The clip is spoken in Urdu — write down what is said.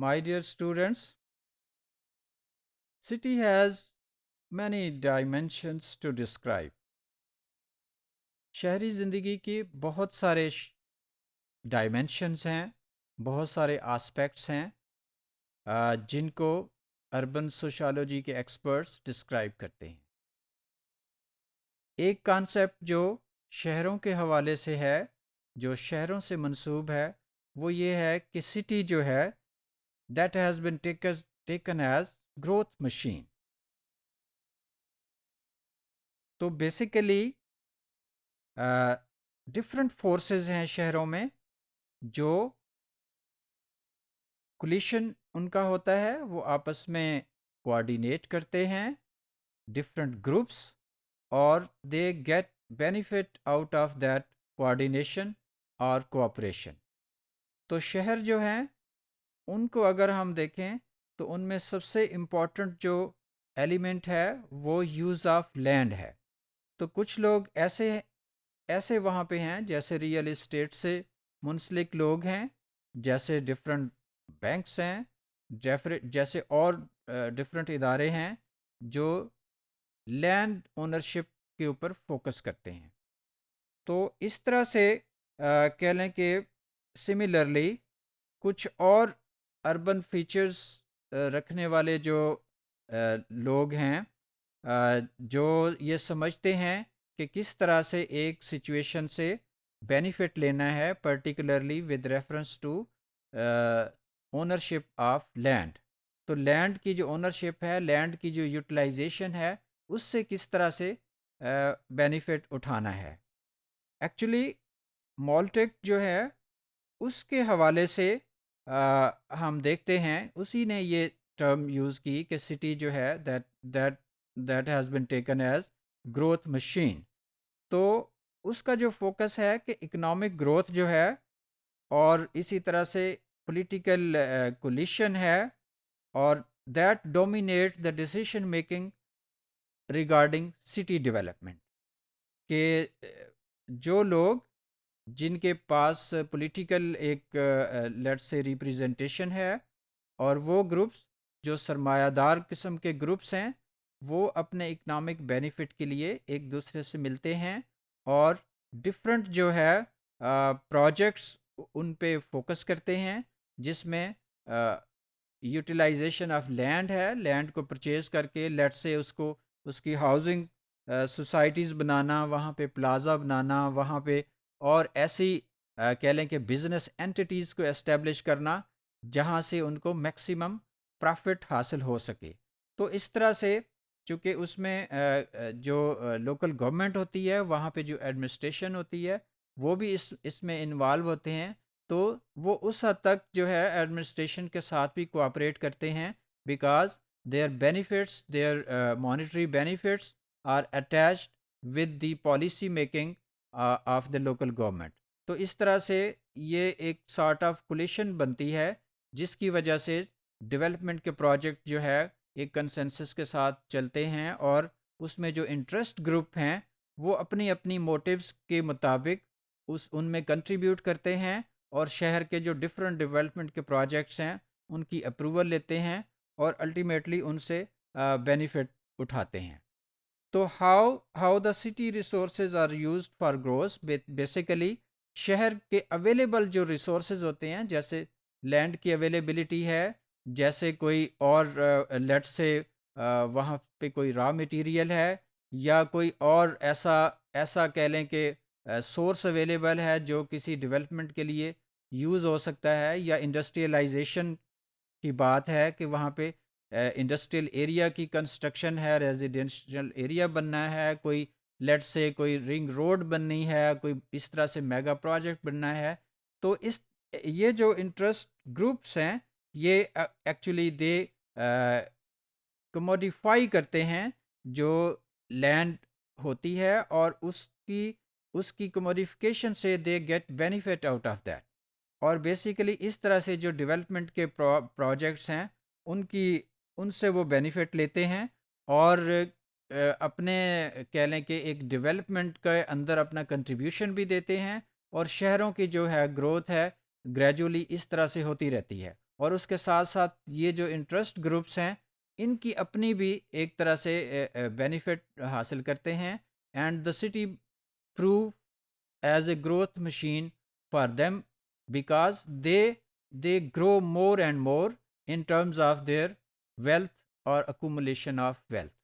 My dear students, city has many dimensions to describe. شہری زندگی کے بہت سارے ڈائمینشنز ہیں، بہت سارے آسپیکٹس ہیں جن کو اربن سوشالوجی کے ایکسپرٹس ڈسکرائب کرتے ہیں۔ ایک کانسیپٹ جو شہروں کے حوالے سے ہے، جو شہروں سے منسوب ہے، وہ یہ ہے کہ سٹی جو ہے that has been taken as growth machine. تو بیسیکلی ڈفرینٹ فورسز ہیں شہروں میں جو کولیشن ان کا ہوتا ہے، وہ آپس میں کوآرڈینیٹ کرتے ہیں ڈفرینٹ گروپس، اور they get benefit out of that coordination اور کوآپریشن۔ تو شہر جو ہیں ان کو اگر ہم دیکھیں تو ان میں سب سے امپورٹنٹ جو ایلیمنٹ ہے وہ یوز آف لینڈ ہے۔ تو کچھ لوگ ایسے وہاں پہ ہیں جیسے ریئل اسٹیٹ سے منسلک لوگ ہیں، جیسے ڈفرینٹ بینکس ہیں، جیسے اور ڈفرینٹ ادارے ہیں جو لینڈ اونرشپ کے اوپر فوکس کرتے ہیں۔ تو اس طرح سے کہہ لیں کہ سملرلی کچھ اور اربن فیچرز رکھنے والے جو لوگ ہیں جو یہ سمجھتے ہیں کہ کس طرح سے ایک سچویشن سے بینیفٹ لینا ہے، particularly with reference to ownership of land. تو لینڈ کی جو اونرشپ ہے، لینڈ کی جو یوٹیلائزیشن ہے، اس سے کس طرح سے بینیفٹ اٹھانا ہے۔ ایکچولی مالٹک جو ہے اس کے حوالے سے ہم دیکھتے ہیں، اسی نے یہ ٹرم یوز کی کہ سٹی جو ہے that has been taken as growth machine. تو اس کا جو فوکس ہے کہ اکنامک گروتھ جو ہے، اور اسی طرح سے پولیٹیکل کولیشن ہے، اور that dominate the decision making regarding city development, کہ جو لوگ جن کے پاس پولیٹیکل ایک لیٹ سے ریپریزنٹیشن ہے، اور وہ گروپس جو سرمایہ دار قسم کے گروپس ہیں، وہ اپنے اکنامک بینیفٹ کے لیے ایک دوسرے سے ملتے ہیں اور ڈفرینٹ جو ہے پروجیکٹس ان پہ فوکس کرتے ہیں، جس میں یوٹیلائزیشن آف لینڈ ہے، لینڈ کو پرچیز کر کے لیٹ سے اس کی ہاؤزنگ سوسائٹیز بنانا، وہاں پہ پلازا بنانا، وہاں پہ اور ایسی کہہ لیں کہ بزنس اینٹیز کو اسٹیبلش کرنا جہاں سے ان کو میکسیمم پرافٹ حاصل ہو سکے۔ تو اس طرح سے چونکہ اس میں جو لوکل گورنمنٹ ہوتی ہے، وہاں پہ جو ایڈمنسٹریشن ہوتی ہے، وہ بھی اس میں انوالو ہوتے ہیں، تو وہ اس حد تک جو ہے ایڈمنسٹریشن کے ساتھ بھی کوآپریٹ کرتے ہیں، because their benefits, their monetary benefits are attached with the policy making of the local government. تو اس طرح سے یہ ایک سارٹ آف کولیشن بنتی ہے، جس کی وجہ سے ڈیولپمنٹ کے پروجیکٹ جو ہے ایک کنسنسس کے ساتھ چلتے ہیں، اور اس میں جو انٹرسٹ گروپ ہیں وہ اپنی اپنی موٹیوز کے مطابق ان میں کنٹریبیوٹ کرتے ہیں، اور شہر کے جو ڈفرینٹ ڈیولپمنٹ کے پروجیکٹس ہیں ان کی اپروول لیتے ہیں، اور الٹیمیٹلی ان سے بینیفٹ اٹھاتے ہیں۔ تو how the city resources are used for growth, basically شہر کے اویلیبل جو ریسورسز ہوتے ہیں، جیسے لینڈ کی اویلیبلٹی ہے، جیسے کوئی اور لیٹ سے وہاں پہ کوئی را مٹیریل ہے، یا کوئی اور ایسا کہہ لیں کہ سورس اویلیبل ہے جو کسی ڈیولپمنٹ کے لیے یوز ہو سکتا ہے، یا انڈسٹریلائزیشن کی بات ہے کہ وہاں پہ انڈسٹریل ایریا کی کنسٹرکشن ہے، ریزیڈینشیل ایریا بننا ہے، کوئی لیٹ سے کوئی رنگ روڈ بننی ہے، کوئی اس طرح سے میگا پروجیکٹ بننا ہے۔ تو یہ جو انٹرسٹ گروپس ہیں، یہ ایکچولی دے کموڈیفائی کرتے ہیں جو لینڈ ہوتی ہے، اور اس کی کموڈیفیکیشن سے they get benefit out of that, اور بیسیکلی اس طرح سے جو ڈیولپمنٹ کے پروجیکٹس ہیں ان سے وہ بینیفٹ لیتے ہیں، اور اپنے کہہ لیں کہ ایک ڈیولپمنٹ کے اندر اپنا کنٹریبیوشن بھی دیتے ہیں، اور شہروں کی جو ہے گروتھ ہے گریجولی اس طرح سے ہوتی رہتی ہے، اور اس کے ساتھ ساتھ یہ جو انٹرسٹ گروپس ہیں ان کی اپنی بھی ایک طرح سے بینیفٹ حاصل کرتے ہیں. And the city prove as a growth machine for them because they grow more and more in terms of their wealth or accumulation of wealth.